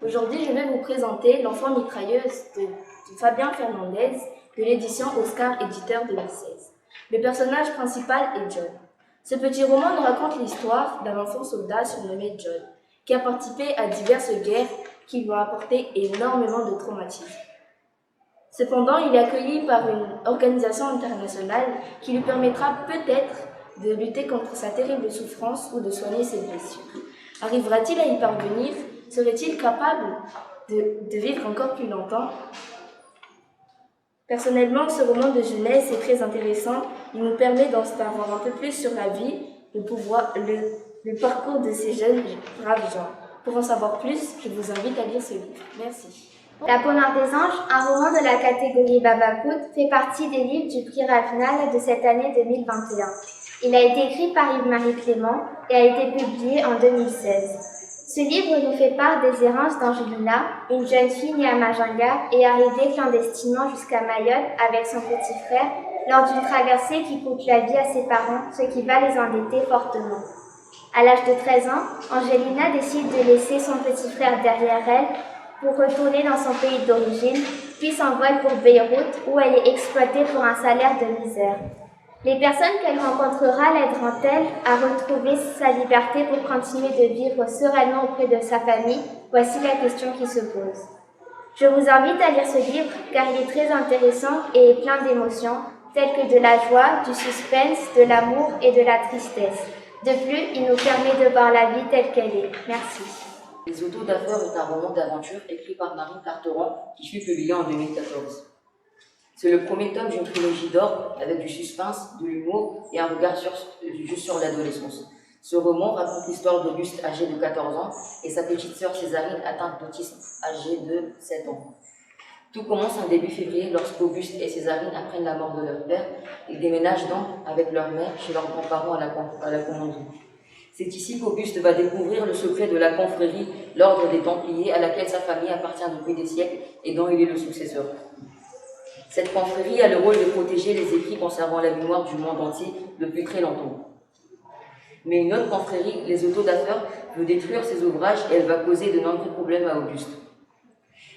Aujourd'hui, je vais vous présenter L'enfant mitrailleuse de Fabien Fernandez de l'édition Oscar Éditeur 2016. Le personnage principal est John. Ce petit roman nous raconte l'histoire d'un enfant soldat surnommé John, qui a participé à diverses guerres qui lui ont apporté énormément de traumatismes. Cependant, il est accueilli par une organisation internationale qui lui permettra peut-être de lutter contre sa terrible souffrance ou de soigner ses blessures. Arrivera-t-il à y parvenir? Serait-il capable de vivre encore plus longtemps? Personnellement, ce roman de jeunesse est très intéressant. Il nous permet d'en savoir un peu plus sur la vie, le parcours de ces jeunes braves gens. Pour en savoir plus, je vous invite à lire ce livre. Merci. La peau noire des anges, un roman de la catégorie Babacoot, fait partie des livres du prix Ravenal de cette année 2021. Il a été écrit par Yves-Marie Clément et a été publié en 2016. Ce livre nous fait part des errances d'Angelina, une jeune fille née à Majunga et arrivée clandestinement jusqu'à Mayotte avec son petit frère lors d'une traversée qui coûte la vie à ses parents, ce qui va les endetter fortement. À l'âge de 13 ans, Angelina décide de laisser son petit frère derrière elle pour retourner dans son pays d'origine, puis s'envole pour Beyrouth où elle est exploitée pour un salaire de misère. Les personnes qu'elle rencontrera l'aideront-elles à retrouver sa liberté pour continuer de vivre sereinement auprès de sa famille? Voici la question qui se pose. Je vous invite à lire ce livre car il est très intéressant et plein d'émotions, telles que de la joie, du suspense, de l'amour et de la tristesse. De plus, il nous permet de voir la vie telle qu'elle est. Merci. Les Autos d'affaires est un roman d'aventure écrit par Marine Carteron qui fut publié en 2014. C'est le premier tome d'une trilogie d'or avec du suspense, de l'humour et un regard juste sur l'adolescence. Ce roman raconte l'histoire d'Auguste âgé de 14 ans et sa petite sœur Césarine atteinte d'autisme âgée de 7 ans. Tout commence en début février lorsqu'Auguste et Césarine apprennent la mort de leur père. Ils déménagent donc avec leur mère chez leurs grands-parents à la Commanderie. C'est ici qu'Auguste va découvrir le secret de la confrérie, l'ordre des Templiers, à laquelle sa famille appartient depuis des siècles et dont il est le successeur. Cette confrérie a le rôle de protéger les écrits conservant la mémoire du monde entier depuis très longtemps. Mais une autre confrérie, les Autos d'affaires, veut détruire ces ouvrages et elle va causer de nombreux problèmes à Auguste.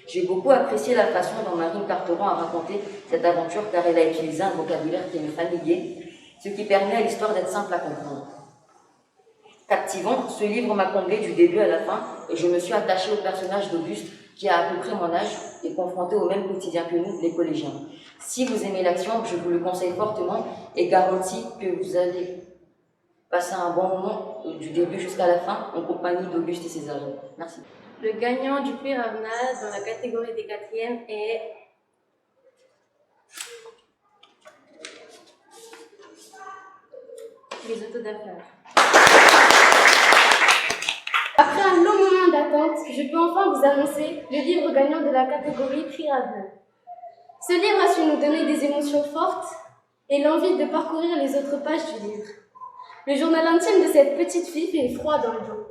J'ai beaucoup apprécié la façon dont Marine Carteron a raconté cette aventure car elle a utilisé un vocabulaire qui est familier, ce qui permet à l'histoire d'être simple à comprendre. Captivant, ce livre m'a comblé du début à la fin et je me suis attachée au personnage d'Auguste qui a à peu près mon âge et confronté au même quotidien que nous, les collégiens. Si vous aimez l'action, je vous le conseille fortement et garantis que vous allez passer un bon moment du début jusqu'à la fin en compagnie d'Auguste et Césarine. Merci. Le gagnant du prix Ravenal dans la catégorie des 4e est Les Autos d'affaires. Après un long moment d'attente, je peux enfin vous annoncer le livre gagnant de la catégorie prix Ravenal. Ce livre a su nous donner des émotions fortes et l'envie de parcourir les autres pages du livre. Le journal intime de cette petite fille fait froid dans le dos.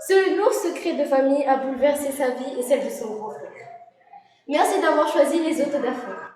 Ce lourd secret de famille a bouleversé sa vie et celle de son grand frère. Merci d'avoir choisi Les Autos d'affaires.